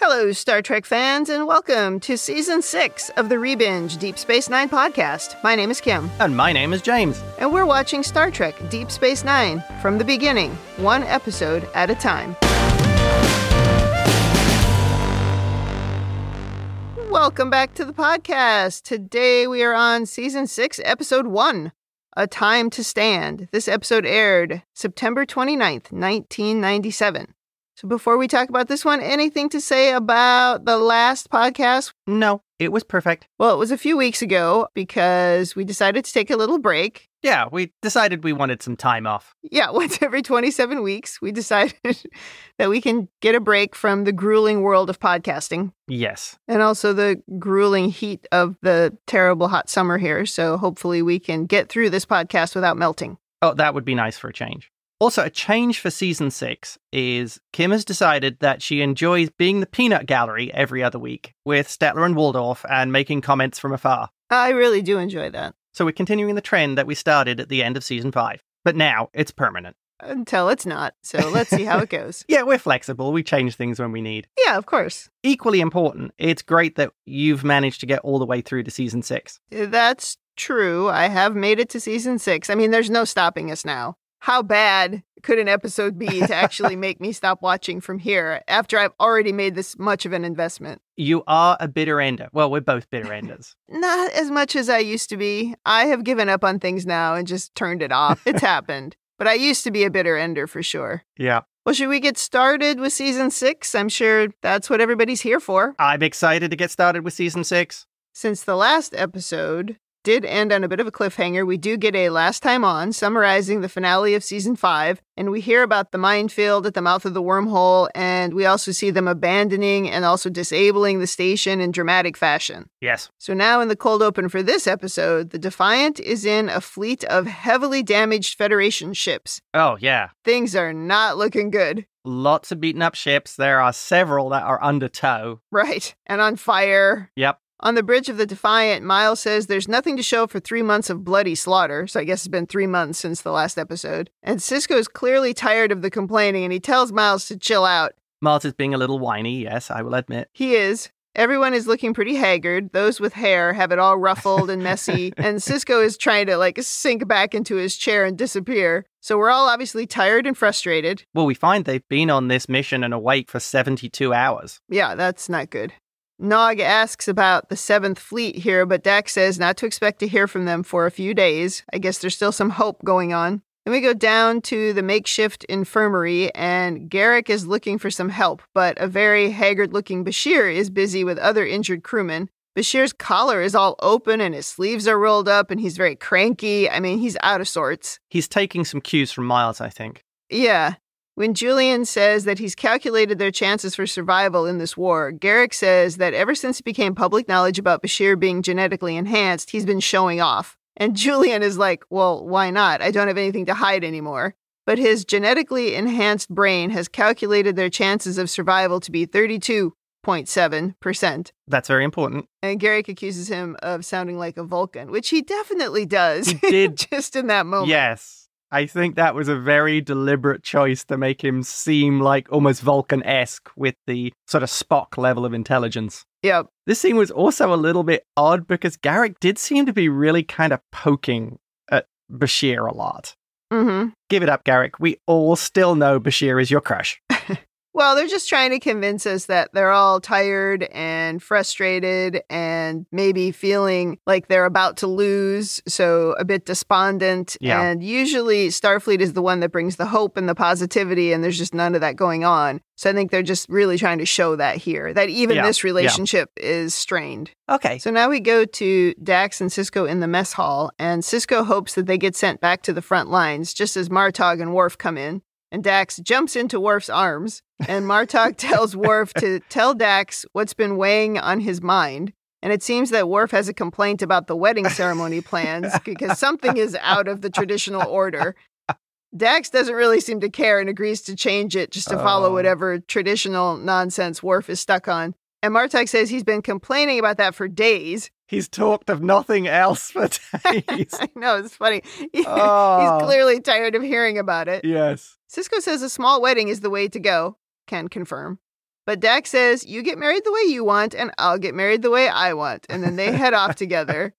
Hello, Star Trek fans, and welcome to Season 6 of the Rebinge Deep Space Nine podcast. My name is Kim. And my name is James. And we're watching Star Trek Deep Space Nine from the beginning, one episode at a time. Welcome back to the podcast. Today we are on Season 6, Episode 1, A Time to Stand. This episode aired September 29th, 1997. So before we talk about this one, anything to say about the last podcast? No, it was perfect. Well, it was a few weeks ago because we decided to take a little break. Yeah, we decided we wanted some time off. Yeah, once every 27 weeks, we decided that we can get a break from the grueling world of podcasting. Yes. And also the grueling heat of the terrible hot summer here. So hopefully we can get through this podcast without melting. Oh, that would be nice for a change. Also, a change for Season 6 is Kim has decided that she enjoys being the peanut gallery every other week with Stetler and Waldorf and making comments from afar. I really do enjoy that. So we're continuing the trend that we started at the end of Season 5. But now it's permanent. Until it's not. So let's see how it goes. Yeah, we're flexible. We change things when we need. Yeah, of course. Equally important, it's great that you've managed to get all the way through to Season 6. That's true. I have made it to Season 6. I mean, there's no stopping us now. How bad could an episode be to actually make me stop watching from here after I've already made this much of an investment? You are a bitter ender. Well, we're both bitter enders. Not as much as I used to be. I have given up on things now and just turned it off. It's happened. But I used to be a bitter ender for sure. Yeah. Well, should we get started with Season 6? I'm sure that's what everybody's here for. I'm excited to get started with Season 6. Since the last episode did end on a bit of a cliffhanger, we do get a last time on summarizing the finale of Season 5, and we hear about the minefield at the mouth of the wormhole, and we also see them abandoning and also disabling the station in dramatic fashion. Yes. So now in the cold open for this episode, the Defiant is in a fleet of heavily damaged Federation ships. Oh, yeah. Things are not looking good. Lots of beaten up ships. There are several that are under tow. Right. And on fire. Yep. On the bridge of the Defiant, Miles says there's nothing to show for 3 months of bloody slaughter, so I guess it's been 3 months since the last episode. And Sisko is clearly tired of the complaining, and he tells Miles to chill out. Miles is being a little whiny, yes, I will admit. He is. Everyone is looking pretty haggard. Those with hair have it all ruffled and messy, and Sisko is trying to, sink back into his chair and disappear. So we're all obviously tired and frustrated. Well, we find they've been on this mission and awake for 72 hours. Yeah, that's not good. Nog asks about the 7th Fleet here, but Dax says not to expect to hear from them for a few days. I guess there's still some hope going on. Then we go down to the makeshift infirmary, and Garak is looking for some help, but a very haggard-looking Bashir is busy with other injured crewmen. Bashir's collar is all open, and his sleeves are rolled up, and he's very cranky. I mean, he's out of sorts. He's taking some cues from Miles, I think. Yeah. When Julian says that he's calculated their chances for survival in this war, Garak says that ever since it became public knowledge about Bashir being genetically enhanced, he's been showing off. And Julian is like, well, why not? I don't have anything to hide anymore. But his genetically enhanced brain has calculated their chances of survival to be 32.7%. That's very important. And Garak accuses him of sounding like a Vulcan, which he definitely does. He did. Just in that moment. Yes. I think that was a very deliberate choice to make him seem like almost Vulcan-esque with the sort of Spock level of intelligence. Yep. This scene was also a little bit odd because Garak did seem to be really kind of poking at Bashir a lot. Mm-hmm. Give it up, Garak. We all still know Bashir is your crush. Well, they're just trying to convince us that they're all tired and frustrated and maybe feeling like they're about to lose, so a bit despondent. Yeah. And usually Starfleet is the one that brings the hope and the positivity, and there's just none of that going on. So I think they're just really trying to show that here, that even this relationship is strained. Okay. So now we go to Dax and Sisko in the mess hall, and Sisko hopes that they get sent back to the front lines just as Martok and Worf come in. And Dax jumps into Worf's arms, and Martok tells Worf to tell Dax what's been weighing on his mind. And it seems that Worf has a complaint about the wedding ceremony plans because something is out of the traditional order. Dax doesn't really seem to care and agrees to change it just to follow whatever traditional nonsense Worf is stuck on. And Martok says he's been complaining about that for days. He's talked of nothing else for days. I know, it's funny. He's clearly tired of hearing about it. Yes. Sisko says a small wedding is the way to go. Can confirm. But Dax says, you get married the way you want, and I'll get married the way I want. And then they head off together.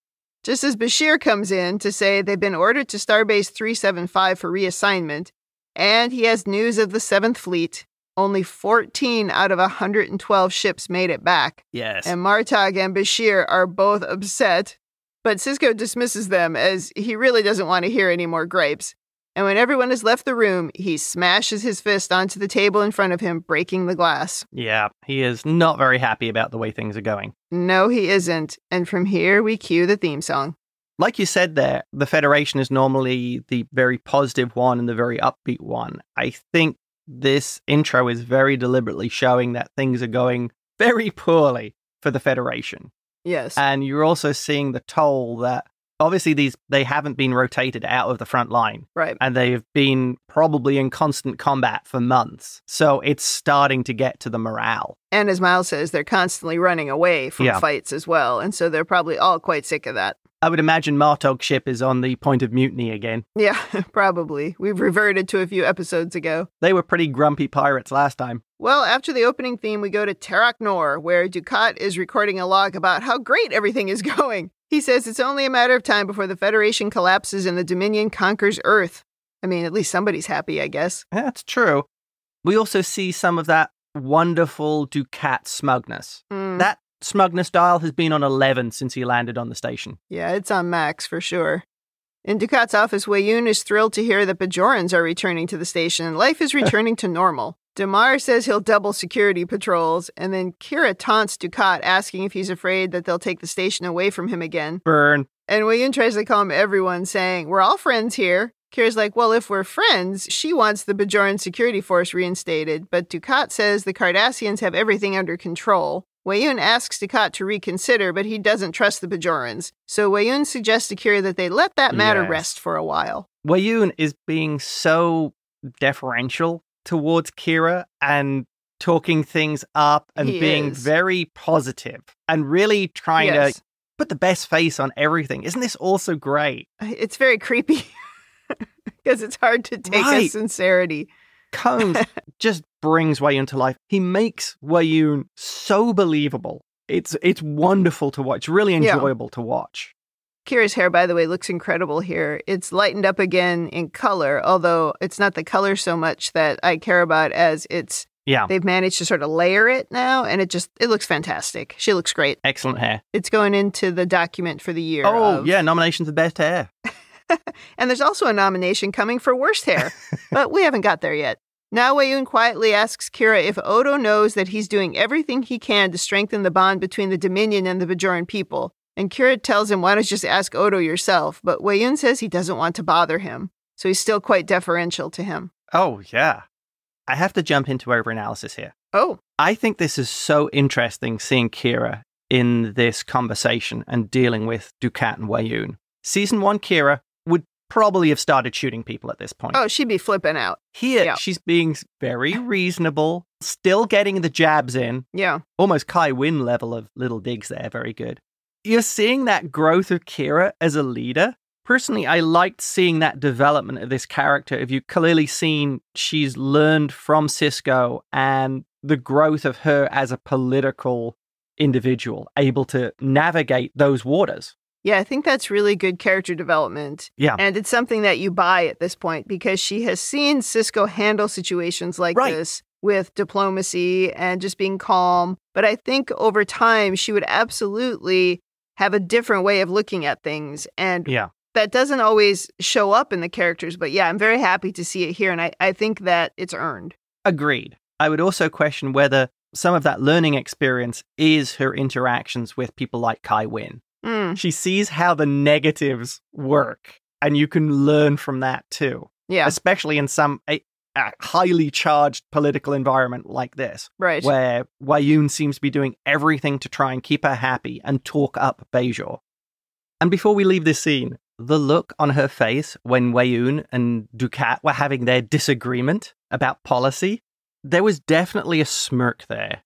Just as Bashir comes in to say they've been ordered to Starbase 375 for reassignment, and he has news of the 7th Fleet. Only 14 out of 112 ships made it back. Yes. And Martok and Bashir are both upset, but Sisko dismisses them as he really doesn't want to hear any more gripes. And when everyone has left the room, he smashes his fist onto the table in front of him, breaking the glass. Yeah, he is not very happy about the way things are going. No, he isn't. And from here, we cue the theme song. Like you said there, the Federation is normally the very positive one and the very upbeat one. I think this intro is very deliberately showing that things are going very poorly for the Federation. Yes. And you're also seeing the toll that obviously they haven't been rotated out of the front line. Right. And they've been probably in constant combat for months. So it's starting to get to the morale. And as Miles says, they're constantly running away from fights as well. And so they're probably all quite sick of that. I would imagine Martok's ship is on the point of mutiny again. Yeah, probably. We've reverted to a few episodes ago. They were pretty grumpy pirates last time. Well, after the opening theme, we go to Terok Nor, where Dukat is recording a log about how great everything is going. He says it's only a matter of time before the Federation collapses and the Dominion conquers Earth. I mean, at least somebody's happy, I guess. That's true. We also see some of that wonderful Dukat smugness. That smugness dial has been on 11 since he landed on the station. Yeah, it's on max for sure. In Dukat's office, Weyoun is thrilled to hear that Bajorans are returning to the station and life is returning to normal. Damar says he'll double security patrols, and then Kira taunts Dukat, asking if he's afraid that they'll take the station away from him again. Burn. And Weyoun tries to calm everyone, saying, we're all friends here. Kira's like, well, if we're friends, she wants the Bajoran security force reinstated, but Dukat says the Cardassians have everything under control. Weyoun asks Dukat to reconsider, but he doesn't trust the Bajorans. So Weyoun suggests to Kira that they let that matter rest for a while. Weyoun is being so deferential towards Kira and talking things up and being very positive and really trying to put the best face on everything. Isn't this also great? It's very creepy because it's hard to take as sincerity. Combs just brings Weyoun to life. He makes Weyoun so believable. It's wonderful to watch, really enjoyable to watch. Kira's hair, by the way, looks incredible here. It's lightened up again in color, although it's not the color so much that I care about as it's they've managed to sort of layer it now, and it looks fantastic. She looks great. Excellent hair. It's going into the document for the year. Nomination for best hair. And there's also a nomination coming for worst hair, but we haven't got there yet. Now Weyoun quietly asks Kira if Odo knows that he's doing everything he can to strengthen the bond between the Dominion and the Bajoran people. And Kira tells him, why don't you just ask Odo yourself? But Weyoun says he doesn't want to bother him, so he's still quite deferential to him. Oh, yeah. I have to jump into overanalysis here. Oh. I think this is so interesting seeing Kira in this conversation and dealing with Dukat and Weyoun. Season 1 Kira would probably have started shooting people at this point. Oh, she'd be flipping out. Here, she's being very reasonable, still getting the jabs in. Yeah. Almost Kai Wynn level of little digs there. Very good. You're seeing that growth of Kira as a leader. Personally, I liked seeing that development of this character. If you've clearly seen she's learned from Sisko and the growth of her as a political individual, able to navigate those waters. Yeah, I think that's really good character development. Yeah. And it's something that you buy at this point because she has seen Sisko handle situations like this with diplomacy and just being calm. But I think over time, she would absolutely have a different way of looking at things. And that doesn't always show up in the characters. But yeah, I'm very happy to see it here. And I think that it's earned. Agreed. I would also question whether some of that learning experience is her interactions with people like Kai Wynn. She sees how the negatives work, and you can learn from that too. Yeah. Especially in a highly charged political environment like this. Right. Where Weyoun seems to be doing everything to try and keep her happy and talk up Bajor. And before we leave this scene, the look on her face when Weyoun and Dukat were having their disagreement about policy, there was definitely a smirk there.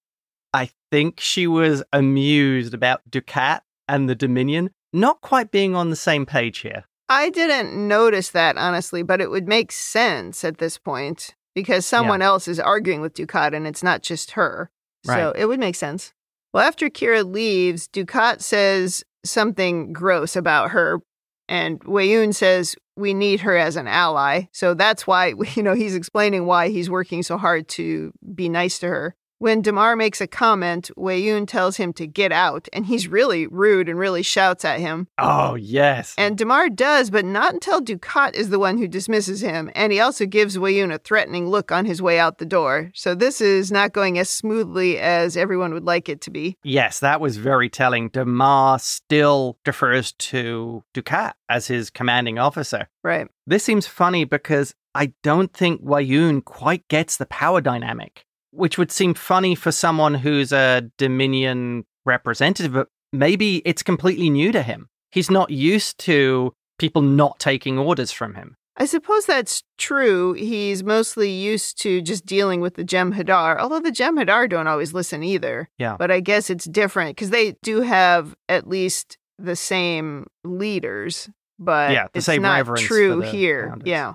I think she was amused about Dukat and the Dominion not quite being on the same page here. I didn't notice that, honestly, but it would make sense at this point because someone else is arguing with Dukat and it's not just her. So it would make sense. Well, after Kira leaves, Dukat says something gross about her, and Weyoun says we need her as an ally. So that's why, he's explaining why he's working so hard to be nice to her. When Damar makes a comment, Weyoun tells him to get out, and he's really rude and really shouts at him. Oh, yes. And Damar does, but not until Dukat is the one who dismisses him, and he also gives Weyoun a threatening look on his way out the door. So this is not going as smoothly as everyone would like it to be. Yes, that was very telling. Damar still defers to Dukat as his commanding officer. Right. This seems funny because I don't think Weyoun quite gets the power dynamic, which would seem funny for someone who's a Dominion representative, but maybe it's completely new to him. He's not used to people not taking orders from him. I suppose that's true. He's mostly used to just dealing with the Jem'Hadar, although the Jem'Hadar don't always listen either. Yeah. But I guess it's different because they do have at least the same leaders, but it's same not reverence true for the here. founders. Yeah,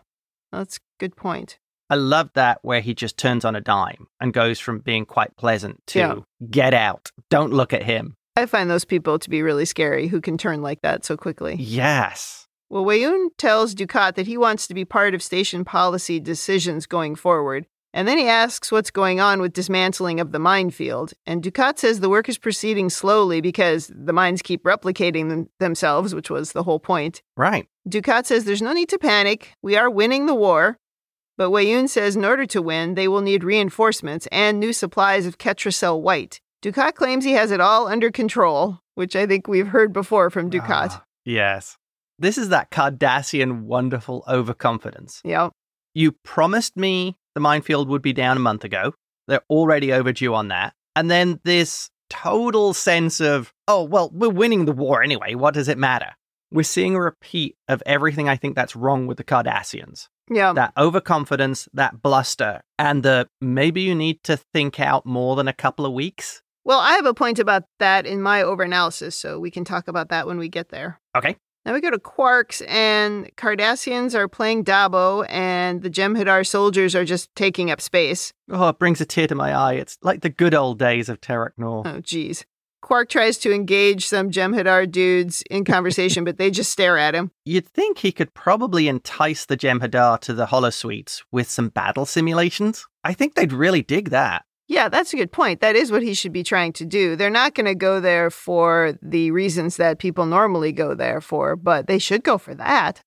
that's a good point. I love that where he just turns on a dime and goes from being quite pleasant to get out. Don't look at him. I find those people to be really scary who can turn like that so quickly. Yes. Well, Weyoun tells Dukat that he wants to be part of station policy decisions going forward. And then he asks what's going on with dismantling of the minefield. And Dukat says the work is proceeding slowly because the mines keep replicating themselves, which was the whole point. Right. Dukat says there's no need to panic. We are winning the war. But Weyoun says in order to win, they will need reinforcements and new supplies of ketracel-white. Dukat claims he has it all under control, which I think we've heard before from Dukat. Yes. This is that Cardassian wonderful overconfidence. Yep. You promised me the minefield would be down a month ago. They're already overdue on that. And then this total sense of, oh, well, we're winning the war anyway. What does it matter? We're seeing a repeat of everything I think that's wrong with the Cardassians. Yeah. That overconfidence, that bluster, and the maybe you need to think out more than a couple of weeks. Well, I have a point about that in my overanalysis, so we can talk about that when we get there. Okay. Now we go to Quarks, and Cardassians are playing Dabo, and the Jem'Hadar soldiers are just taking up space. Oh, it brings a tear to my eye. It's like the good old days of Terok Nor. Oh, geez. Quark tries to engage some Jem'Hadar dudes in conversation, but they just stare at him. You'd think he could probably entice the Jem'Hadar to the holosuites with some battle simulations. I think they'd really dig that. Yeah, that's a good point. That is what he should be trying to do. They're not going to go there for the reasons that people normally go there for, but they should go for that.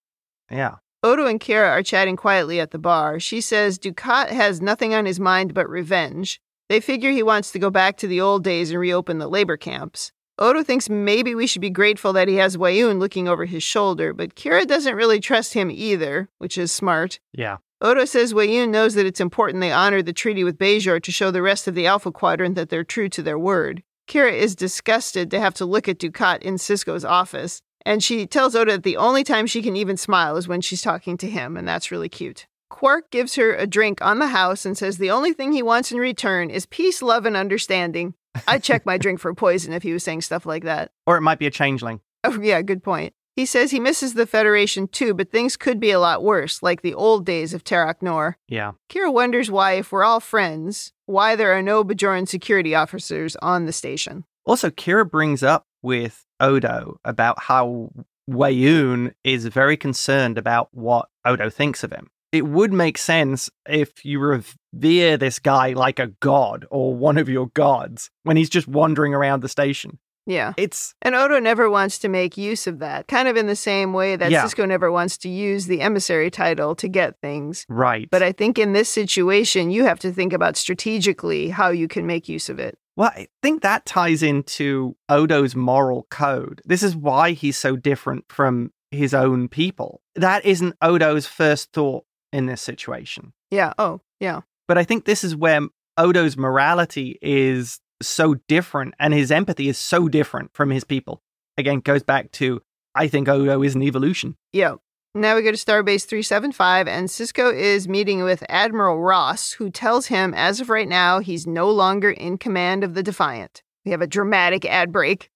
Yeah. Odo and Kira are chatting quietly at the bar. She says Dukat has nothing on his mind but revenge. They figure he wants to go back to the old days and reopen the labor camps. Odo thinks maybe we should be grateful that he has Weyoun looking over his shoulder, but Kira doesn't really trust him either, which is smart. Yeah. Odo says Weyoun knows that it's important they honor the treaty with Bajor to show the rest of the Alpha Quadrant that they're true to their word. Kira is disgusted to have to look at Dukat in Sisko's office, and she tells Odo that the only time she can even smile is when she's talking to him, and that's really cute. Quark gives her a drink on the house and says the only thing he wants in return is peace, love, and understanding. I'd check my drink for poison if he was saying stuff like that. Or it might be a changeling. Oh, yeah, good point. He says he misses the Federation too, but things could be a lot worse, like the old days of Terok Nor. Yeah. Kira wonders why, if we're all friends, why there are no Bajoran security officers on the station. Also, Kira brings up with Odo about how Weyoun is very concerned about what Odo thinks of him. It would make sense if you revere this guy like a god or one of your gods when he's just wandering around the station. Yeah. And Odo never wants to make use of that, kind of in the same way that Sisko never wants to use the emissary title to get things. Right. But I think in this situation, you have to think about strategically how you can make use of it. Well, I think that ties into Odo's moral code. This is why he's so different from his own people. That isn't Odo's first thought in this situation. Yeah. Oh, yeah. But I think this is where Odo's morality is so different and his empathy is so different from his people. Again, goes back to, I think Odo is an evolution. Yeah. Now we go to Starbase 375, and Sisko is meeting with Admiral Ross, who tells him, as of right now, he's no longer in command of the Defiant. We have a dramatic ad break.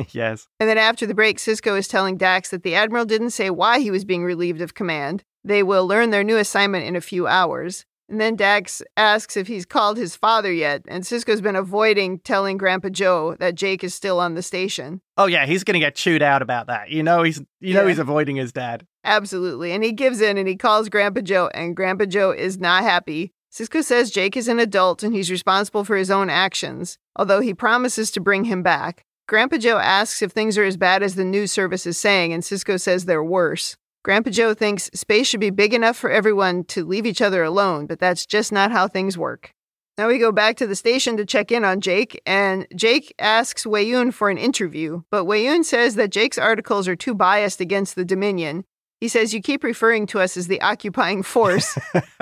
Yes. And then after the break, Sisko is telling Dax that the Admiral didn't say why he was being relieved of command. They will learn their new assignment in a few hours. And then Dax asks if he's called his father yet, and Sisko's been avoiding telling Grandpa Joe that Jake is still on the station. Oh yeah, he's going to get chewed out about that. He's avoiding his dad. Absolutely. And he gives in and he calls Grandpa Joe, and Grandpa Joe is not happy. Sisko says Jake is an adult and he's responsible for his own actions, although he promises to bring him back. Grandpa Joe asks if things are as bad as the news service is saying, and Sisko says they're worse. Grandpa Joe thinks space should be big enough for everyone to leave each other alone, but that's just not how things work. Now we go back to the station to check in on Jake, and Jake asks Weyoun for an interview, but Weyoun says that Jake's articles are too biased against the Dominion. He says, "You keep referring to us as the occupying force,"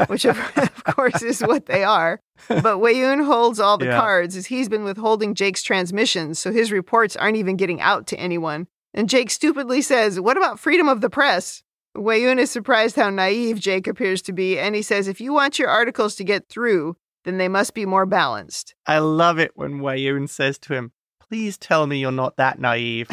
which of course is what they are. But Weyoun holds all the cards as he's been withholding Jake's transmissions, so his reports aren't even getting out to anyone. And Jake stupidly says, "What about freedom of the press?" Weyoun is surprised how naive Jake appears to be, and he says, "If you want your articles to get through, then they must be more balanced." I love it when Weyoun says to him, "Please tell me you're not that naive."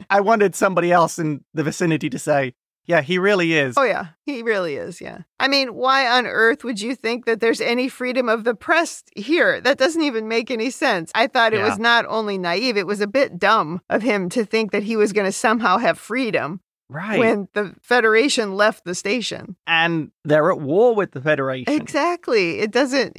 I wanted somebody else in the vicinity to say, "Yeah, he really is." Oh, yeah, he really is, yeah. I mean, why on earth would you think that there's any freedom of the press here? That doesn't even make any sense. I thought it was not only naive, it was a bit dumb of him to think that he was going to somehow have freedom. Right. When the Federation left the station. And they're at war with the Federation. Exactly. It doesn't,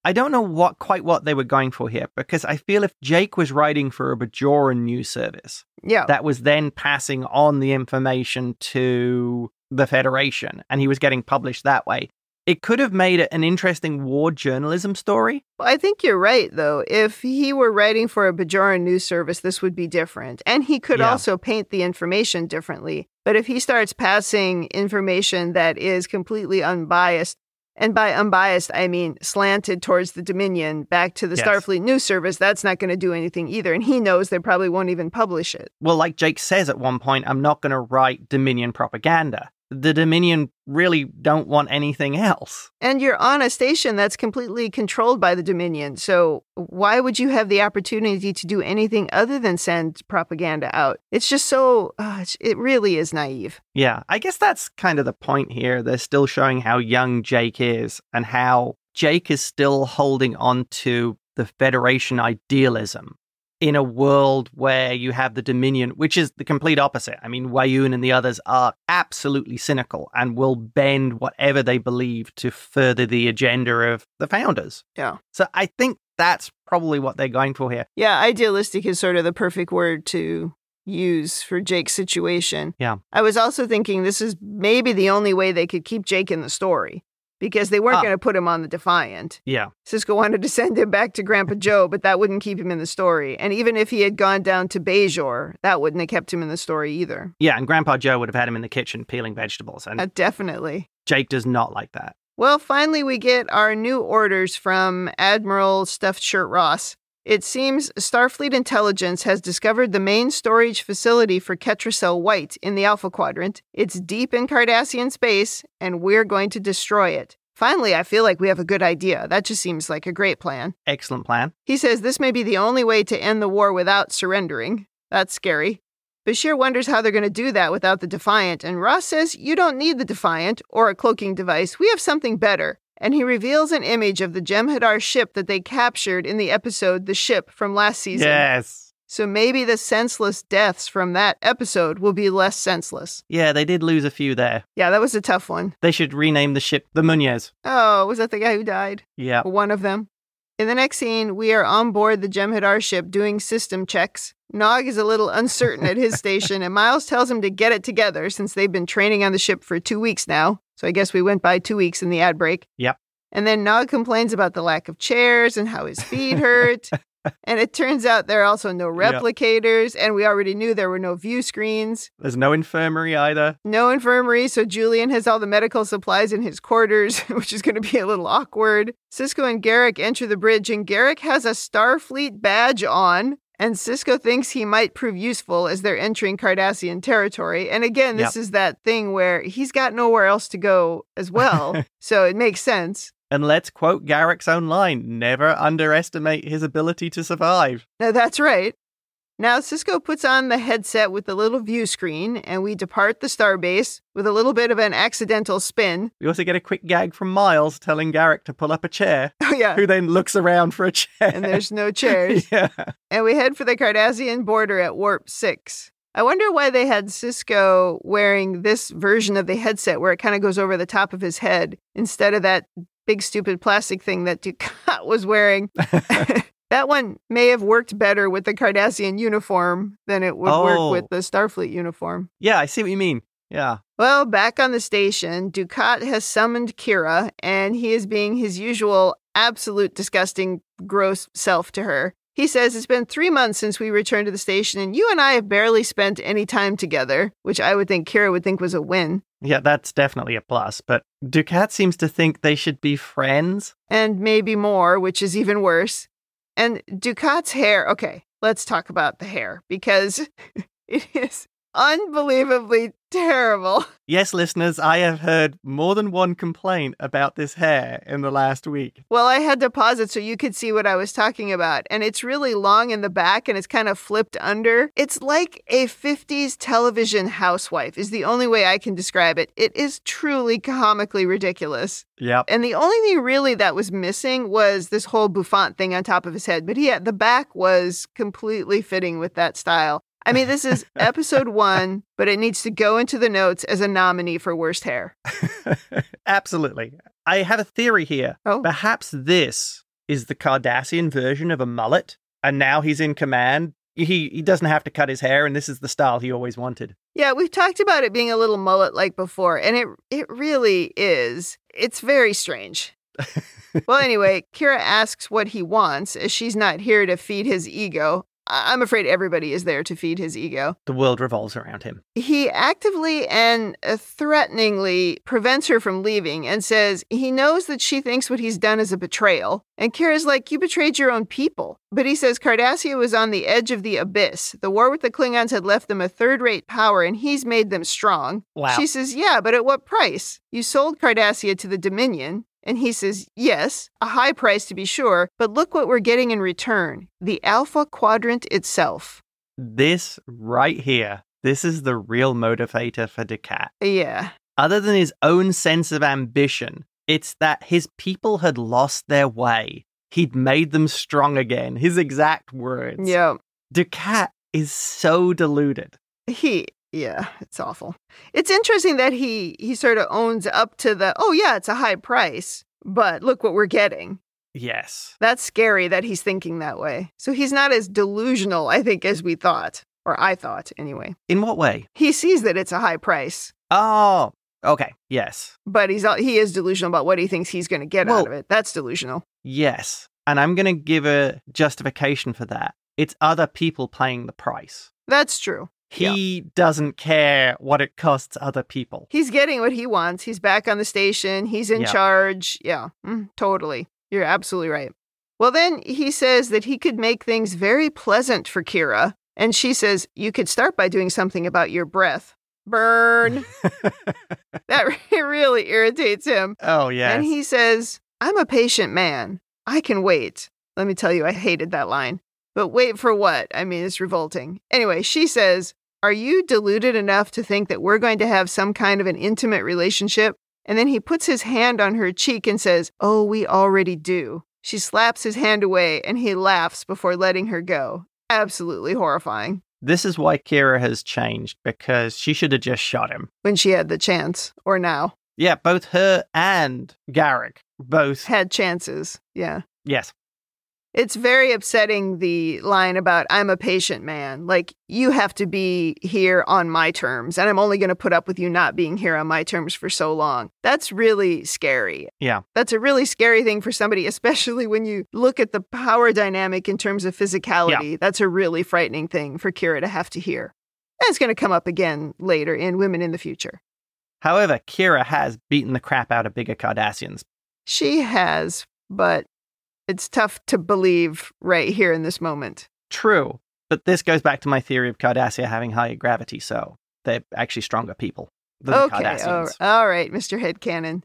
I don't know what they were going for here, because I feel if Jake was writing for a Bajoran news service that was then passing on the information to the Federation, and he was getting published that way, it could have made it an interesting war journalism story. Well, I think you're right, though. If he were writing for a Bajoran news service, this would be different. And he could also paint the information differently. But if he starts passing information that is completely unbiased, and by unbiased, I mean slanted towards the Dominion back to the Starfleet news service, that's not going to do anything either. And he knows they probably won't even publish it. Well, like Jake says at one point, "I'm not going to write Dominion propaganda." The Dominion really don't want anything else. And you're on a station that's completely controlled by the Dominion. So why would you have the opportunity to do anything other than send propaganda out? It's just so, it really is naive. Yeah, I guess that's kind of the point here. They're still showing how young Jake is and how Jake is still holding on to the Federation idealism in a world where you have the Dominion, which is the complete opposite. I mean, Weyoun and the others are absolutely cynical and will bend whatever they believe to further the agenda of the founders. Yeah. So I think that's probably what they're going for here. Yeah, idealistic is sort of the perfect word to use for Jake's situation. Yeah. I was also thinking this is maybe the only way they could keep Jake in the story, because they weren't going to put him on the Defiant. Yeah. Sisko wanted to send him back to Grandpa Joe, but that wouldn't keep him in the story. And even if he had gone down to Bajor, that wouldn't have kept him in the story either. Yeah, and Grandpa Joe would have had him in the kitchen peeling vegetables. And definitely. Jake does not like that. Well, finally we get our new orders from Admiral Stuffed Shirt Ross. It seems Starfleet intelligence has discovered the main storage facility for ketracel-white in the Alpha Quadrant. It's deep in Cardassian space, and we're going to destroy it. Finally, I feel like we have a good idea. That just seems like a great plan. Excellent plan. He says this may be the only way to end the war without surrendering. That's scary. Bashir wonders how they're going to do that without the Defiant, and Ross says you don't need the Defiant or a cloaking device. We have something better. And he reveals an image of the Jem'Hadar ship that they captured in the episode The Ship from last season. Yes. So maybe the senseless deaths from that episode will be less senseless. Yeah, they did lose a few there. Yeah, that was a tough one. They should rename the ship the Munez. Oh, was that the guy who died? Yeah. One of them. In the next scene, we are on board the Jem'Hadar ship doing system checks. Nog is a little uncertain at his station, and Miles tells him to get it together since they've been training on the ship for 2 weeks now. So I guess we went by 2 weeks in the ad break. Yep. And then Nog complains about the lack of chairs and how his feet hurt. And it turns out there are also no replicators, and we already knew there were no view screens. There's no infirmary either. No infirmary, so Julian has all the medical supplies in his quarters, which is going to be a little awkward. Sisko and Garrick enter the bridge, and Garrick has a Starfleet badge on, and Sisko thinks he might prove useful as they're entering Cardassian territory. And again, this is that thing where he's got nowhere else to go as well, so it makes sense. And let's quote Garrick's own line, never underestimate his ability to survive. No, that's right. Now Sisko puts on the headset with the little view screen, and we depart the starbase with a little bit of an accidental spin. We also get a quick gag from Miles telling Garak to pull up a chair. Oh, yeah. Who then looks around for a chair. And there's no chairs. Yeah. And we head for the Cardassian border at Warp 6. I wonder why they had Sisko wearing this version of the headset where it kind of goes over the top of his head instead of that big stupid plastic thing that Dukat was wearing. That one may have worked better with the Cardassian uniform than it would work with the Starfleet uniform. Yeah, I see what you mean. Yeah. Well, back on the station, Dukat has summoned Kira, and he is being his usual absolute disgusting, gross self to her. He says, it's been 3 months since we returned to the station, and you and I have barely spent any time together, which I would think Kira would think was a win. Yeah, that's definitely a plus, but Dukat seems to think they should be friends. And maybe more, which is even worse. And Dukat's hair, okay, let's talk about the hair, because it is unbelievably terrible. Yes, listeners, I have heard more than one complaint about this hair in the last week. Well, I had to pause it so you could see what I was talking about. And it's really long in the back and it's kind of flipped under. It's like a 50s television housewife is the only way I can describe it. It is truly comically ridiculous. Yep. And the only thing really that was missing was this whole bouffant thing on top of his head. But the back was completely fitting with that style. I mean, this is episode 1, but it needs to go into the notes as a nominee for worst hair. Absolutely. I have a theory here. Oh. Perhaps this is the Cardassian version of a mullet, and now he's in command. He doesn't have to cut his hair, and this is the style he always wanted. Yeah, we've talked about it being a little mullet-like before, and it really is. It's very strange. Well, anyway, Kira asks what he wants, as she's not here to feed his ego. I'm afraid everybody is there to feed his ego. The world revolves around him. He actively and threateningly prevents her from leaving and says he knows that she thinks what he's done is a betrayal. And Kira's like, you betrayed your own people. But he says Cardassia was on the edge of the abyss. The war with the Klingons had left them a third-rate power, and he's made them strong. Wow. She says, yeah, but at what price? You sold Cardassia to the Dominion. And he says, yes, a high price to be sure, but look what we're getting in return. The Alpha Quadrant itself. This right here, this is the real motivator for Dukat. Yeah. Other than his own sense of ambition, it's that his people had lost their way. He'd made them strong again. His exact words. Yeah. Dukat is so deluded. Yeah, it's awful. It's interesting that he sort of owns up to it's a high price, but look what we're getting. Yes. That's scary that he's thinking that way. So he's not as delusional, I think, as we thought. Or I thought, anyway. In what way? He sees that it's a high price. Oh, okay. Yes. But he is delusional about what he thinks he's going to get out of it. That's delusional. Yes. And I'm going to give a justification for that. It's other people paying the price. That's true. He doesn't care what it costs other people. He's getting what he wants. He's back on the station. He's in charge. Yeah, totally. You're absolutely right. Well, then he says that he could make things very pleasant for Kira. And she says, you could start by doing something about your breath. Burn. That really irritates him. Oh, yes. And he says, I'm a patient man. I can wait. Let me tell you, I hated that line. But wait for what? I mean, it's revolting. Anyway, she says, are you deluded enough to think that we're going to have some kind of an intimate relationship? And then he puts his hand on her cheek and says, oh, we already do. She slaps his hand away and he laughs before letting her go. Absolutely horrifying. This is why Kira has changed, because she should have just shot him. When she had the chance, or now. Yeah, both her and Garak both had chances. Yeah. Yes. It's very upsetting, the line about, I'm a patient man. Like, you have to be here on my terms, and I'm only going to put up with you not being here on my terms for so long. That's really scary. Yeah. That's a really scary thing for somebody, especially when you look at the power dynamic in terms of physicality. Yeah. That's a really frightening thing for Kira to have to hear. And it's going to come up again later in Women in the Future. However, Kira has beaten the crap out of bigger Cardassians. She has, but it's tough to believe right here in this moment. True, but this goes back to my theory of Cardassia having higher gravity, so they're actually stronger people than the Cardassians. All right, Mr. Headcanon.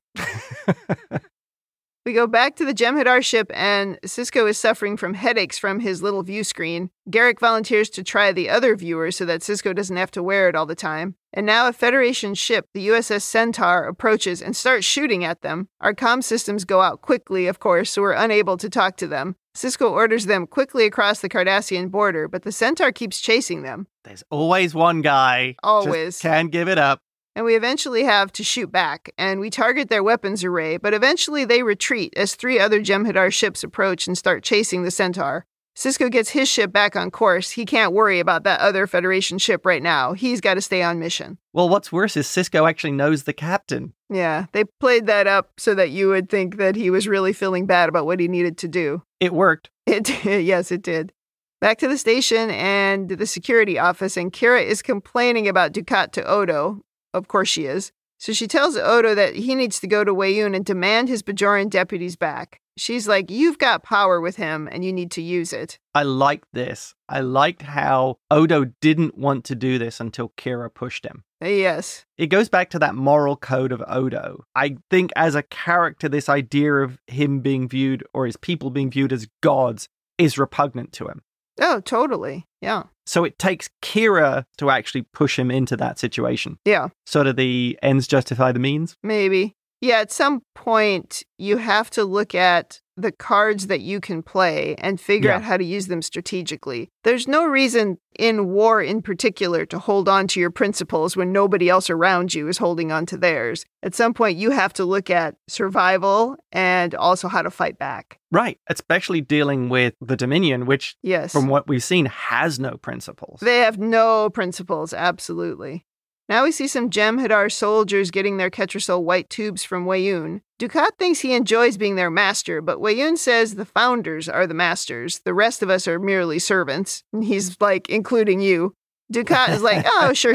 We go back to the Jem'Hadar ship, and Sisko is suffering from headaches from his little view screen. Garrick volunteers to try the other viewer so that Sisko doesn't have to wear it all the time. And now a Federation ship, the USS Centaur, approaches and starts shooting at them. Our comm systems go out quickly, of course, so we're unable to talk to them. Sisko orders them quickly across the Cardassian border, but the Centaur keeps chasing them. There's always one guy. Always. Just can't give it up. And we eventually have to shoot back, and we target their weapons array, but eventually they retreat as 3 other Jem'Hadar ships approach and start chasing the Centaur. Sisko gets his ship back on course. He can't worry about that other Federation ship right now. He's got to stay on mission. Well, what's worse is Sisko actually knows the captain. Yeah, they played that up so that you would think that he was really feeling bad about what he needed to do. It worked. Yes, it did. Back to the station and the security office, and Kira is complaining about Dukat to Odo. Of course she is. So she tells Odo that he needs to go to Weyoun and demand his Bajoran deputies back. She's like, you've got power with him and you need to use it. I liked this. I liked how Odo didn't want to do this until Kira pushed him. Yes. It goes back to that moral code of Odo. I think as a character, this idea of him being viewed, or his people being viewed as gods, is repugnant to him. Oh, totally. Yeah. So it takes Kira to actually push him into that situation. Yeah. Sort of the ends justify the means? Maybe. Yeah, at some point, you have to look at the cards that you can play and figure out how to use them strategically. There's no reason in war in particular to hold on to your principles when nobody else around you is holding on to theirs. At some point, you have to look at survival and also how to fight back. Right, especially dealing with the Dominion, which, yes, from what we've seen, has no principles. They have no principles, absolutely. Now we see some Jem'Hadar soldiers getting their ketracel-white tubes from Weyoun. Dukat thinks he enjoys being their master, but Weyoun says the founders are the masters. The rest of us are merely servants. And he's like, including you. Dukat is like, oh, sure.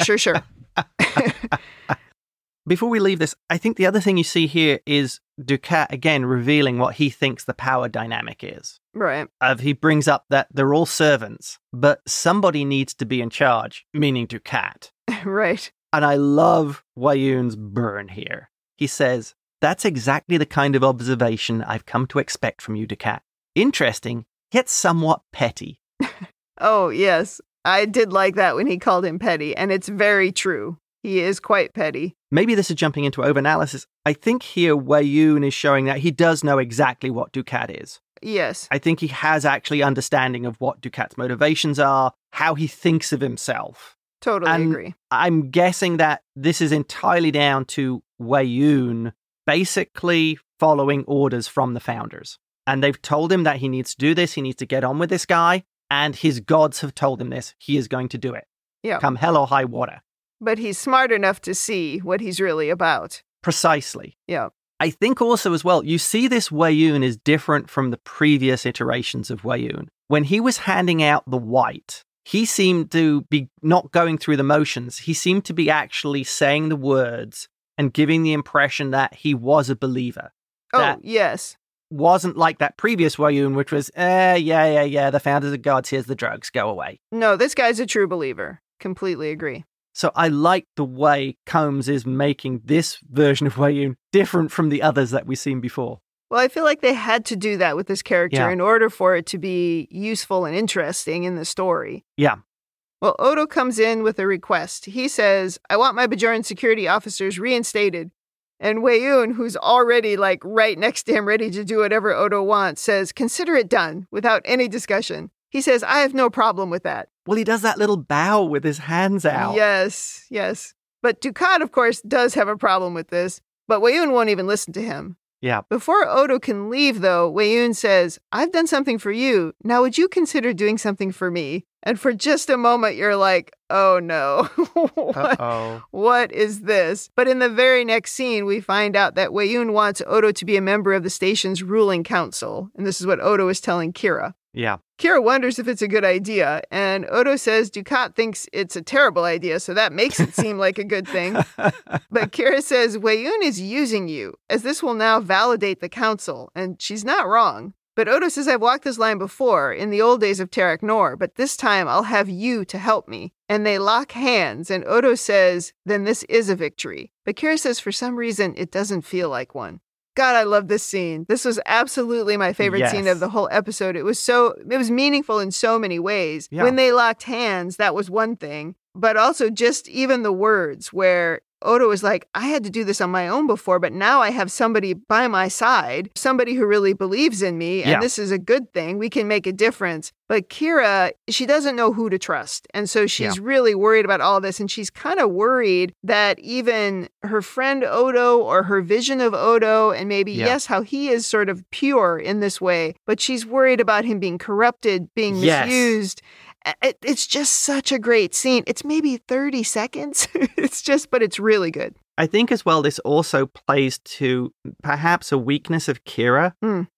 Before we leave this, I think the other thing you see here is Dukat, again, revealing what he thinks the power dynamic is. Right. He brings up that they're all servants, but somebody needs to be in charge, meaning Dukat. Right. And I love Weyoun's burn here. He says, that's exactly the kind of observation I've come to expect from you, Dukat. Interesting, yet somewhat petty. Oh, yes. I did like that when he called him petty, and it's very true. He is quite petty. Maybe this is jumping into overanalysis. I think here Weyoun is showing that he does know exactly what Dukat is. Yes. I think he has actually understanding of what Dukat's motivations are, how he thinks of himself. Totally agree. I'm guessing that this is entirely down to Weyoun basically following orders from the founders. And they've told him that he needs to do this, he needs to get on with this guy, and his gods have told him this. He is going to do it. Yeah. Come hell or high water. But he's smart enough to see what he's really about. Precisely. Yeah. I think also as well, you see this Weyoun is different from the previous iterations of Weyoun. When he was handing out the white, he seemed to be not going through the motions. He seemed to be actually saying the words and giving the impression that he was a believer. Oh, yes. Wasn't like that previous Weyoun, which was, yeah, the founders are gods, here's the drugs, go away. No, this guy's a true believer. Completely agree. So I like the way Combs is making this version of Weyoun different from the others that we've seen before. Well, I feel like they had to do that with this character in order for it to be useful and interesting in the story. Yeah. Well, Odo comes in with a request. He says, I want my Bajoran security officers reinstated. And Weyoun, who's already like right next to him, ready to do whatever Odo wants, says, consider it done without any discussion. He says, I have no problem with that. Well, he does that little bow with his hands out. Yes. But Dukat, of course, does have a problem with this, but Weyoun won't even listen to him. Yeah. Before Odo can leave, though, Weyoun says, I've done something for you. Now, would you consider doing something for me? And for just a moment, you're like, oh no. What is this? But in the very next scene, we find out that Weyoun wants Odo to be a member of the station's ruling council. And this is what Odo is telling Kira. Yeah. Kira wonders if it's a good idea, and Odo says Dukat thinks it's a terrible idea, so that makes it seem like a good thing. But Kira says Weyoun is using you, as this will now validate the council, and she's not wrong. But Odo says I've walked this line before, in the old days of Tarak Nor, but this time I'll have you to help me. And they lock hands, and Odo says, then this is a victory. But Kira says for some reason it doesn't feel like one. God, I love this scene. This was absolutely my favorite scene of the whole episode. It was meaningful in so many ways. Yeah. When they locked hands, that was one thing. But also just even the words where Odo was like, I had to do this on my own before, but now I have somebody by my side, somebody who really believes in me, and this is a good thing. We can make a difference. But Kira, she doesn't know who to trust. And so she's really worried about all this, and she's kind of worried that even her friend Odo or her vision of Odo, and maybe, how he is sort of pure in this way, but she's worried about him being corrupted, being misused. It's just such a great scene. It's maybe 30 seconds. But it's really good. I think as well, this also plays to perhaps a weakness of Kira,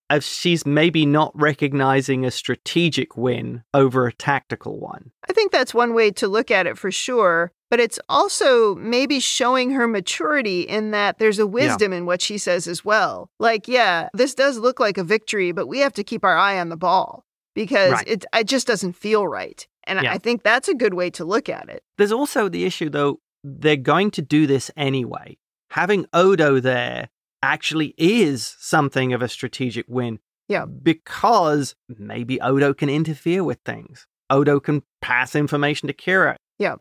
of she's maybe not recognizing a strategic win over a tactical one. I think that's one way to look at it for sure. But it's also maybe showing her maturity in that there's a wisdom in what she says as well. Like, this does look like a victory, but we have to keep our eye on the ball. Because it just doesn't feel right. And I think that's a good way to look at it. There's also the issue, though, they're going to do this anyway. Having Odo there actually is something of a strategic win. Yeah. Because maybe Odo can interfere with things. Odo can pass information to Kira. Yeah.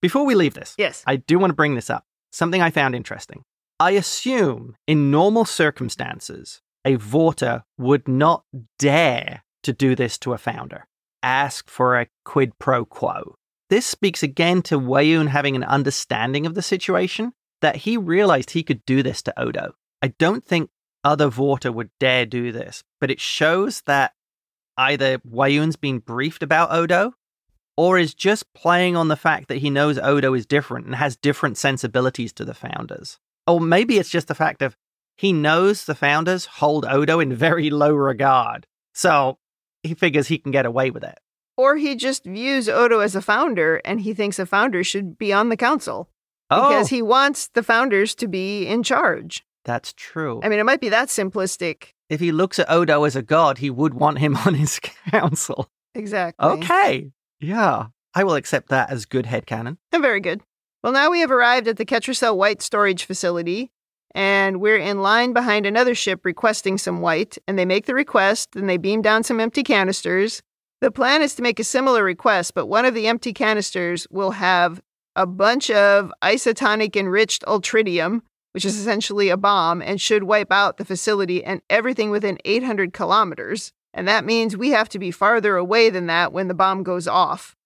Before we leave this, yes, I do want to bring this up. Something I found interesting. I assume in normal circumstances, a Vorta would not dare to do this to a founder. Ask for a quid pro quo. This speaks again to Weyoun having an understanding of the situation, that he realized he could do this to Odo. I don't think other Vorta would dare do this, but it shows that either Weyoun's been briefed about Odo, or is just playing on the fact that he knows Odo is different and has different sensibilities to the founders. Or maybe it's just the fact of he knows the founders hold Odo in very low regard. So he figures he can get away with it. Or he just views Odo as a founder, and he thinks a founder should be on the council. Because he wants the founders to be in charge. That's true. I mean, it might be that simplistic. If he looks at Odo as a god, he would want him on his council. Exactly. Okay. Yeah. I will accept that as good headcanon. Very good. Well, now we have arrived at the ketracel-white storage facility. And we're in line behind another ship requesting some white, and they make the request, and they beam down some empty canisters. The plan is to make a similar request, but one of the empty canisters will have a bunch of isotonic-enriched ultritium, which is essentially a bomb, and should wipe out the facility and everything within 800 kilometers. And that means we have to be farther away than that when the bomb goes off.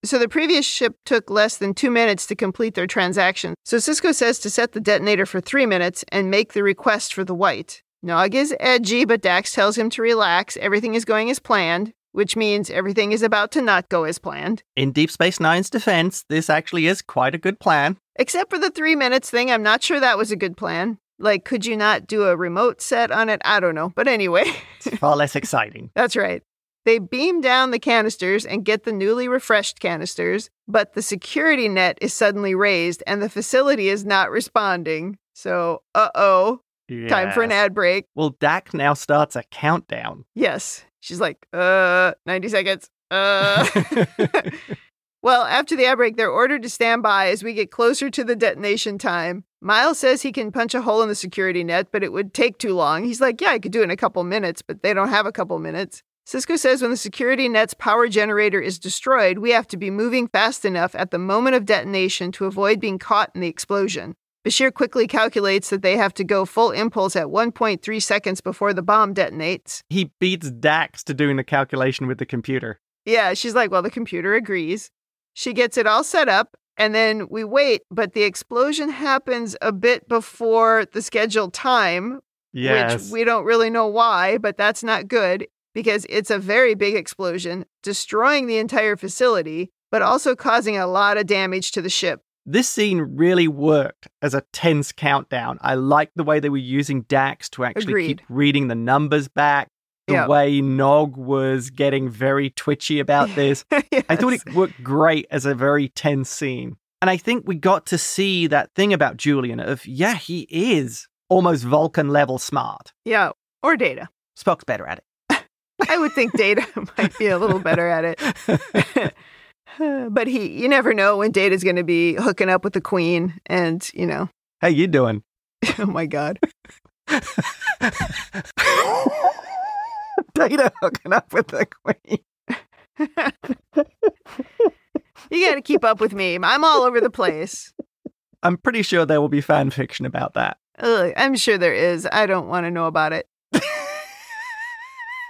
So the previous ship took less than 2 minutes to complete their transaction. So Sisko says to set the detonator for 3 minutes and make the request for the white. Nog is edgy, but Dax tells him to relax. Everything is going as planned, which means everything is about to not go as planned. In Deep Space Nine's defense, this actually is quite a good plan. Except for the 3 minutes thing, I'm not sure that was a good plan. Like, could you not do a remote set on it? I don't know. But anyway. It's far less exciting. That's right. They beam down the canisters and get the newly refreshed canisters, but the security net is suddenly raised and the facility is not responding. So, time for an ad break. Well, Dak now starts a countdown. Yes. She's like, 90 seconds. Well, after the ad break, they're ordered to stand by as we get closer to the detonation time. Miles says he can punch a hole in the security net, but it would take too long. He's like, I could do it in a couple minutes, but they don't have a couple minutes. Sisko says when the security net's power generator is destroyed, we have to be moving fast enough at the moment of detonation to avoid being caught in the explosion. Bashir quickly calculates that they have to go full impulse at 1.3 seconds before the bomb detonates. He beats Dax to doing the calculation with the computer. Yeah, she's like, well, the computer agrees. She gets it all set up, and then we wait, but the explosion happens a bit before the scheduled time, which we don't really know why, but that's not good, because it's a very big explosion, destroying the entire facility, but also causing a lot of damage to the ship. This scene really worked as a tense countdown. I liked the way they were using Dax to actually keep reading the numbers back. The way Nog was getting very twitchy about this. Yes. I thought it worked great as a very tense scene. And I think we got to see that thing about Julian of, he is almost Vulcan-level smart. Yeah, or Data. Spock's better at it. I would think Data might be a little better at it. But you never know when Data's going to be hooking up with the Queen and, How you doing? Oh, my God. Data hooking up with the Queen. You got to keep up with me. I'm all over the place. I'm pretty sure there will be fan fiction about that. Ugh, I'm sure there is. I don't want to know about it.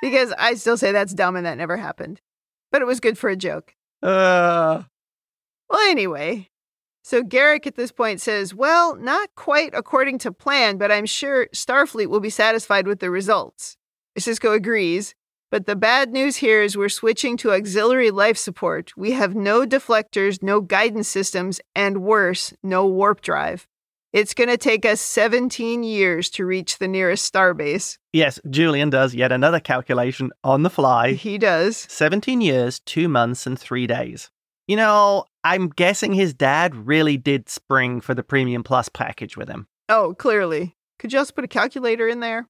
Because I still say that's dumb and that never happened. But it was good for a joke. Well, anyway. So Garrick at this point says, well, not quite according to plan, but I'm sure Starfleet will be satisfied with the results. Sisko agrees. But the bad news here is we're switching to auxiliary life support. We have no deflectors, no guidance systems, and worse, no warp drive. It's going to take us 17 years to reach the nearest starbase. Yes, Julian does yet another calculation on the fly. He does. 17 years, 2 months, and 3 days. You know, I'm guessing his dad really did spring for the Premium Plus package with him. Oh, clearly. Could you also put a calculator in there?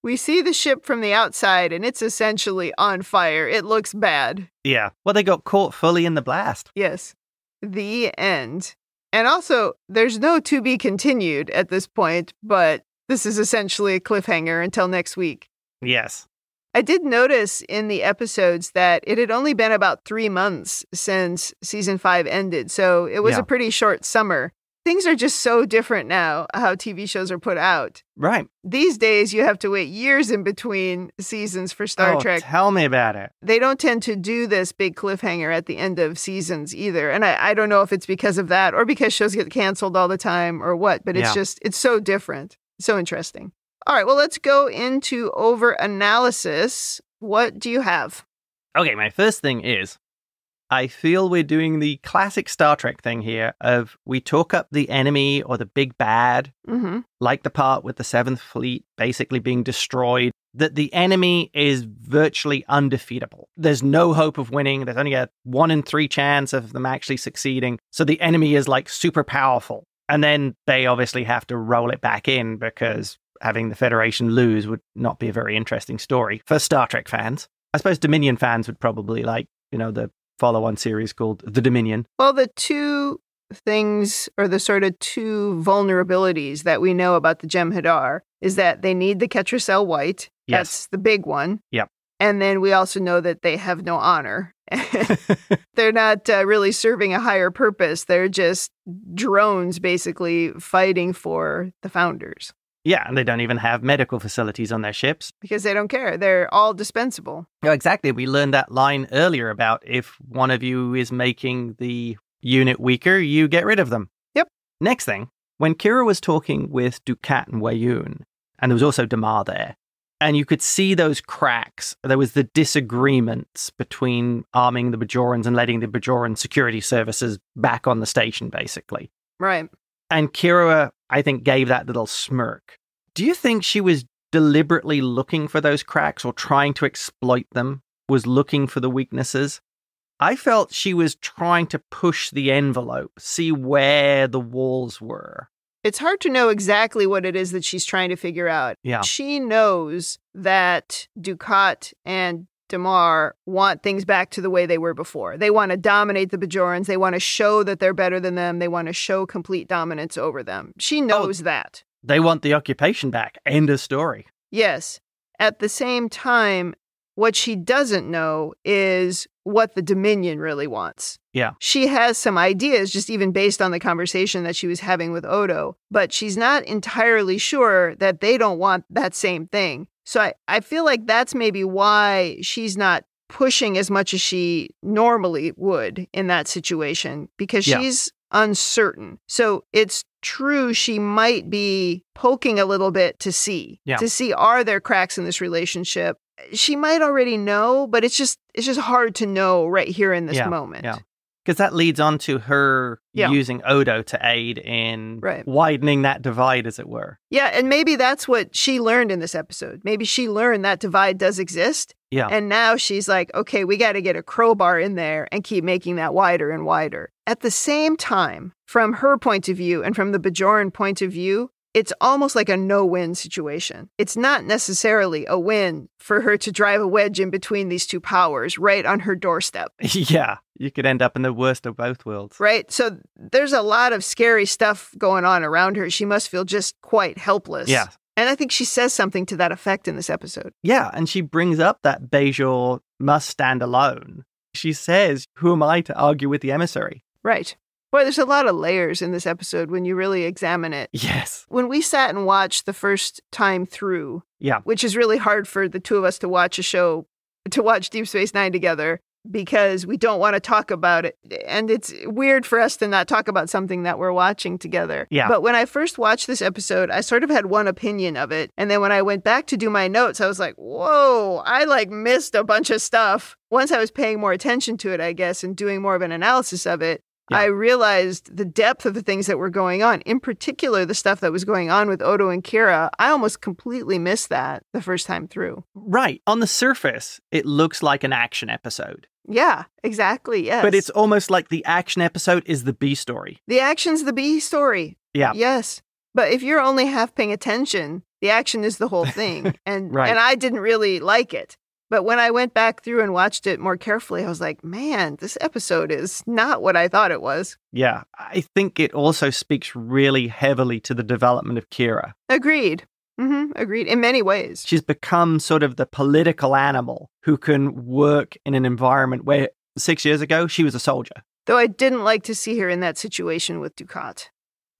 We see the ship from the outside, and it's essentially on fire. It looks bad. Yeah. Well, they got caught fully in the blast. Yes. The end. And also, there's no to be continued at this point, but this is essentially a cliffhanger until next week. Yes. I did notice in the episodes that it had only been about 3 months since season 5 ended, so it was a pretty short summer. Things are just so different now, how TV shows are put out. Right. These days, you have to wait years in between seasons for Star Trek. Tell me about it. They don't tend to do this big cliffhanger at the end of seasons either. And I don't know if it's because of that or because shows get canceled all the time or what, but it's so different. So interesting. All right, well, let's go into over-analysis. What do you have? Okay, my first thing is, I feel we're doing the classic Star Trek thing here of we talk up the enemy or the big bad, like the part with the 7th Fleet basically being destroyed, that the enemy is virtually undefeatable. There's no hope of winning. There's only a 1 in 3 chance of them actually succeeding. So the enemy is like super powerful. And then they obviously have to roll it back in because having the Federation lose would not be a very interesting story for Star Trek fans. I suppose Dominion fans would probably like, the follow-on series called The Dominion. Well, the two things, or the sort of two vulnerabilities that we know about the Jem'Hadar is that they need the ketracel-white. Yes. That's the big one. Yep. And then we also know that they have no honor. They're not really serving a higher purpose. They're just drones, basically, fighting for the founders. Yeah, and they don't even have medical facilities on their ships. Because they don't care. They're all dispensable. Oh, exactly. We learned that line earlier about if one of you is making the unit weaker, you get rid of them. Yep. Next thing, when Kira was talking with Dukat and Weyoun, and there was also Damar there, and you could see those cracks, there was the disagreements between arming the Bajorans and letting the Bajoran security services back on the station, basically. Right. And Kira, I think, gave that little smirk. Do you think she was deliberately looking for those cracks or trying to exploit them? Was looking for the weaknesses? I felt she was trying to push the envelope, see where the walls were. It's hard to know exactly what it is that she's trying to figure out. Yeah. She knows that Dukat and Damar want things back to the way they were before. They want to dominate the Bajorans. They want to show that they're better than them. They want to show complete dominance over them. She knows that. They want the occupation back. End of story. Yes. At the same time, what she doesn't know is what the Dominion really wants. Yeah. She has some ideas, just even based on the conversation that she was having with Odo, but she's not entirely sure that they don't want that same thing. So I feel like that's maybe why she's not pushing as much as she normally would in that situation, because she's uncertain. So it's true she might be poking a little bit to see, are there cracks in this relationship? She might already know, but it's just hard to know right here in this moment. Yeah. Because that leads on to her using Odo to aid in widening that divide, as it were. Yeah, and maybe that's what she learned in this episode. Maybe she learned that divide does exist. Yeah. And now she's like, okay, we got to get a crowbar in there and keep making that wider and wider. At the same time, from her point of view and from the Bajoran point of view, it's almost like a no-win situation. It's not necessarily a win for her to drive a wedge in between these two powers right on her doorstep. Yeah, you could end up in the worst of both worlds. Right? So there's a lot of scary stuff going on around her. She must feel just quite helpless. Yeah, And I think she says something to that effect in this episode. Yeah, and she brings up that Bajor must stand alone. She says, who am I to argue with the emissary? Right. Boy, there's a lot of layers in this episode when you really examine it. Yes. When we sat and watched the first time through, which is really hard for the two of us to watch to watch Deep Space Nine together, because we don't want to talk about it. And it's weird for us to not talk about something that we're watching together. Yeah. But when I first watched this episode, I sort of had one opinion of it. And then when I went back to do my notes, I was like, whoa, I missed a bunch of stuff. Once I was paying more attention to it, I guess, and doing more of an analysis of it, I realized the depth of the things that were going on. In particular, the stuff that was going on with Odo and Kira. I almost completely missed that the first time through. Right. On the surface, it looks like an action episode. Yeah, exactly, yes. But it's almost like the action episode is the B story. The action's the B story. Yeah. Yes. But if you're only half paying attention, the action is the whole thing. And Right. And I didn't really like it. But when I went back through and watched it more carefully, I was like, man, this episode is not what I thought it was. Yeah. I think it also speaks really heavily to the development of Kira. Agreed. Agreed. In many ways. She's become sort of the political animal who can work in an environment where 6 years ago, she was a soldier. Though I didn't like to see her in that situation with Dukat.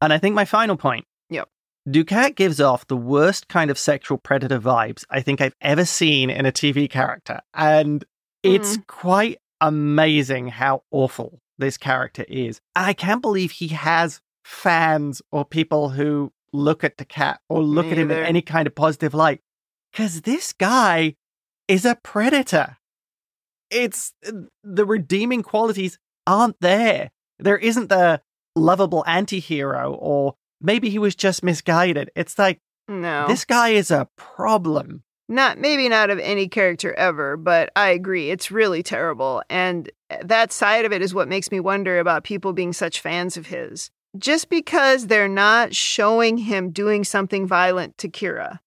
And I think my final point. Yep. Dukat gives off the worst kind of sexual predator vibes I think I've ever seen in a TV character. And it's quite amazing how awful this character is. I can't believe he has fans or people who look at Dukat or look at him in any kind of positive light. Because this guy is a predator. It's the redeeming qualities aren't there. There isn't the lovable anti-hero, or maybe he was just misguided. It's like, no, this guy is a problem. Maybe not of any character ever, but I agree. It's really terrible. And that side of it is what makes me wonder about people being such fans of his. Just because they're not showing him doing something violent to Kira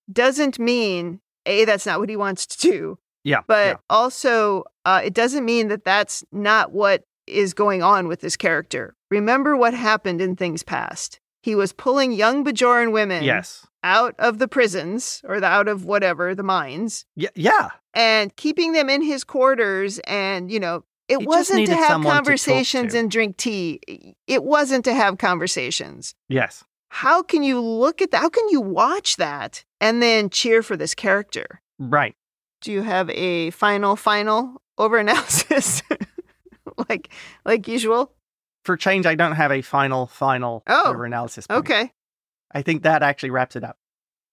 doesn't mean, A, that's not what he wants to do. Yeah. But also, it doesn't mean that that's not what is going on with this character. Remember what happened in things past. He was pulling young Bajoran women out of the prisons, or out of whatever, the mines. Yeah. And keeping them in his quarters, and, it wasn't to have conversations and drink tea. It wasn't to have conversations. Yes. How can you look at that? How can you watch that and then cheer for this character? Right. Do you have a final over-analysis? like usual? For change, I don't have a final over-analysis point. Okay. I think that actually wraps it up.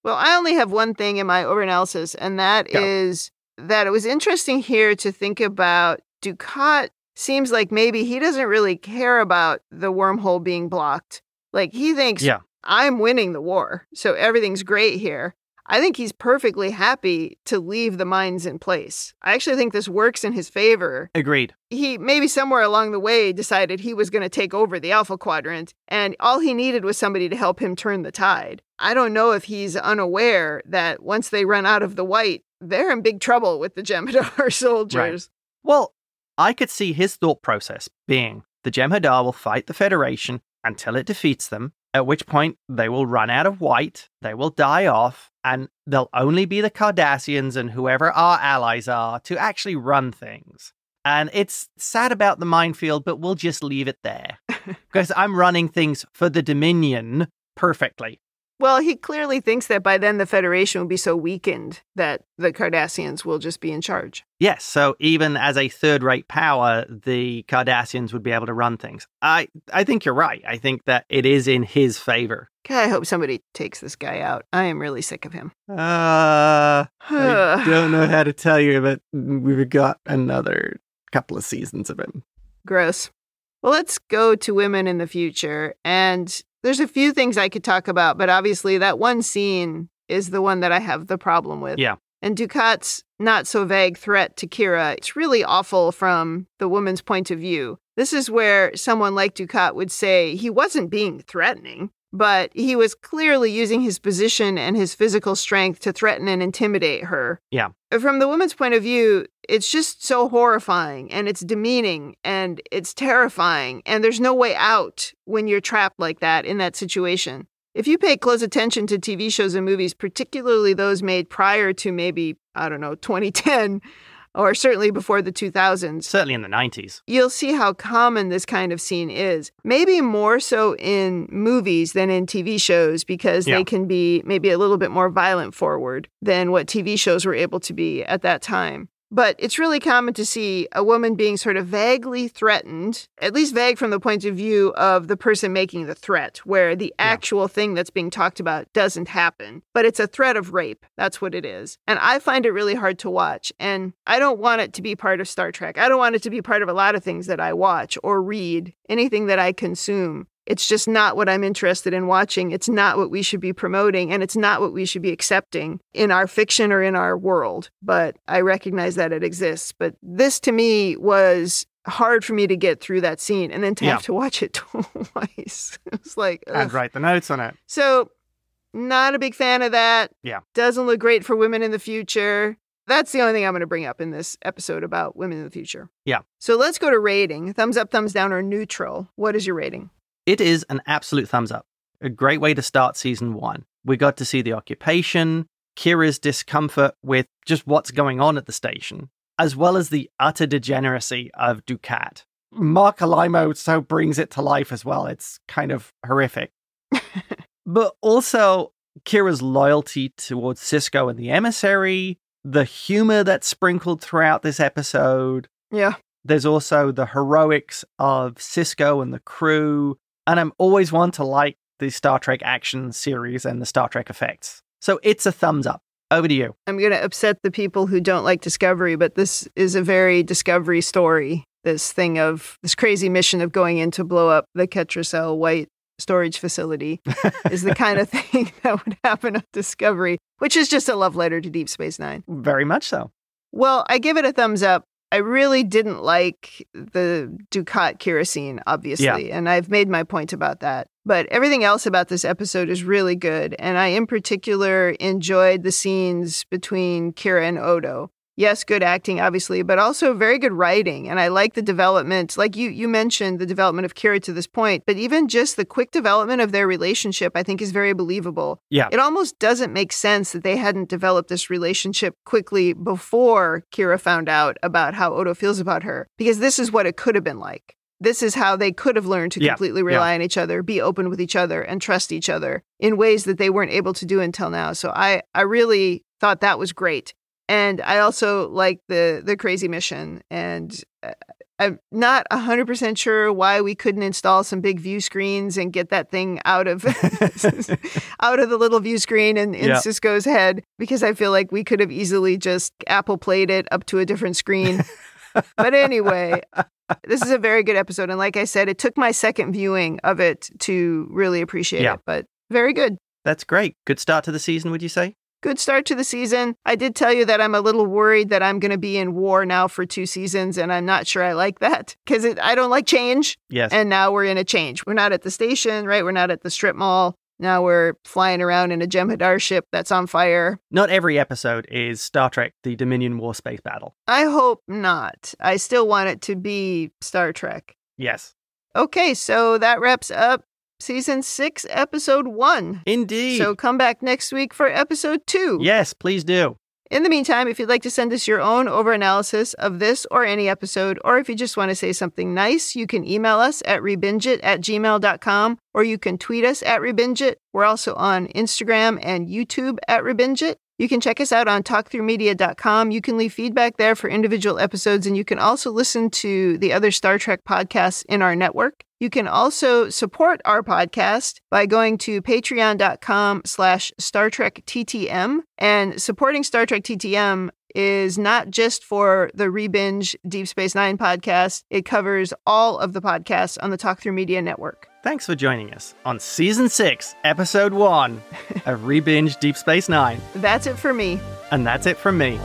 Well, I only have one thing in my over-analysis, and that is that it was interesting here to think about Dukat. Seems like maybe he doesn't really care about the wormhole being blocked. Like, he thinks, I'm winning the war, so everything's great here. I think he's perfectly happy to leave the mines in place. I actually think this works in his favor. Agreed. He maybe somewhere along the way decided he was going to take over the Alpha Quadrant, and all he needed was somebody to help him turn the tide. I don't know if he's unaware that once they run out of the white, they're in big trouble with the Jem'Hadar soldiers. Right. Well, I could see his thought process being the Jem'Hadar will fight the Federation until it defeats them, at which point they will run out of white, they will die off, and there'll only be the Cardassians and whoever our allies are to actually run things. And it's sad about the minefield, but we'll just leave it there. Because I'm running things for the Dominion perfectly. Well, he clearly thinks that by then the Federation will be so weakened that the Cardassians will just be in charge. Yes, so even as a third-rate power, the Cardassians would be able to run things. I think you're right. I think that it is in his favor. God, I hope somebody takes this guy out. I am really sick of him. I don't know how to tell you, but we've got another couple of seasons of him. Gross. Well, let's go to women in the future, and there's a few things I could talk about, but obviously that one scene is the one that I have the problem with. Yeah. And Dukat's not so vague threat to Kira, it's really awful from the woman's point of view. This is where someone like Dukat would say he wasn't being threatening, but he was clearly using his position and his physical strength to threaten and intimidate her. Yeah. From the woman's point of view, it's just so horrifying, and it's demeaning, and it's terrifying, and there's no way out when you're trapped like that in that situation. If you pay close attention to TV shows and movies, particularly those made prior to maybe, 2010, or certainly before the 2000s. Certainly in the 90s. You'll see how common this kind of scene is. Maybe more so in movies than in TV shows because they can be maybe a little bit more violent forward than what TV shows were able to be at that time. But it's really common to see a woman being sort of vaguely threatened, at least vague from the point of view of the person making the threat, where the actual thing that's being talked about doesn't happen. But it's a threat of rape. That's what it is. And I find it really hard to watch. And I don't want it to be part of Star Trek. I don't want it to be part of a lot of things that I watch or read, anything that I consume. It's just not what I'm interested in watching. It's not what we should be promoting, and it's not what we should be accepting in our fiction or in our world. But I recognize that it exists. But this, to me, was hard for me to get through that scene and then to have to watch it twice. It's like, ugh. And write the notes on it. So, not a big fan of that. Yeah. Doesn't look great for women in the future. That's the only thing I'm going to bring up in this episode about women in the future. Yeah. So let's go to rating. Thumbs up, thumbs down, or neutral. What is your rating? It is an absolute thumbs up. A great way to start season 1. We got to see the occupation, Kira's discomfort with just what's going on at the station, as well as the utter degeneracy of Dukat. Marc Alaimo so brings it to life as well. It's kind of horrific. But also Kira's loyalty towards Sisko and the emissary, the humor that's sprinkled throughout this episode. Yeah. There's also the heroics of Sisko and the crew. And I'm always one to like the Star Trek action series and the Star Trek effects. So it's a thumbs up. Over to you. I'm going to upset the people who don't like Discovery, but this is a very Discovery story. This thing of this crazy mission of going in to blow up the ketracel-white storage facility is the kind of thing that would happen on Discovery, which is just a love letter to Deep Space Nine. Very much so. Well, I give it a thumbs up. I really didn't like the Dukat Kira scene, obviously, and I've made my point about that. But everything else about this episode is really good, and I, in particular, enjoyed the scenes between Kira and Odo. Yes, good acting, obviously, but also very good writing, and I like the development. Like you mentioned, the development of Kira to this point, but even just the quick development of their relationship, I think, is very believable. Yeah. It almost doesn't make sense that they hadn't developed this relationship quickly before Kira found out about how Odo feels about her, because this is what it could have been like. This is how they could have learned to completely rely on each other, be open with each other, and trust each other in ways that they weren't able to do until now. So I really thought that was great. And I also like the crazy mission. And I'm not 100% sure why we couldn't install some big view screens and get that thing out of out of the little view screen in Sisko's head, because I feel like we could have easily just Apple played it up to a different screen. But anyway, this is a very good episode. And like I said, it took my second viewing of it to really appreciate it. But very good. That's great. Good start to the season, would you say? Good start to the season. I did tell you that I'm a little worried that I'm going to be in war now for 2 seasons, and I'm not sure I like that because I don't like change. Yes. And now we're in a change. We're not at the station, right? We're not at the strip mall. Now we're flying around in a Jem'Hadar ship that's on fire. Not every episode is Star Trek, the Dominion War Space Battle. I hope not. I still want it to be Star Trek. Yes. Okay, so that wraps up Season 6, Episode 1. Indeed. So come back next week for Episode 2. Yes, please do. In the meantime, if you'd like to send us your own overanalysis of this or any episode, or if you just want to say something nice, you can email us at rebingeit@gmail.com, or you can tweet us at Rebingeit. We're also on Instagram and YouTube at Rebingeit. You can check us out on talkthroughmedia.com. You can leave feedback there for individual episodes, and you can also listen to the other Star Trek podcasts in our network. You can also support our podcast by going to patreon.com/Star Trek TTM. And supporting Star Trek TTM is not just for the Rebinge Deep Space Nine podcast. It covers all of the podcasts on the Talk Through Media network. Thanks for joining us on Season 6, Episode 1 of Rebinge Deep Space Nine. That's it for me. And that's it from me.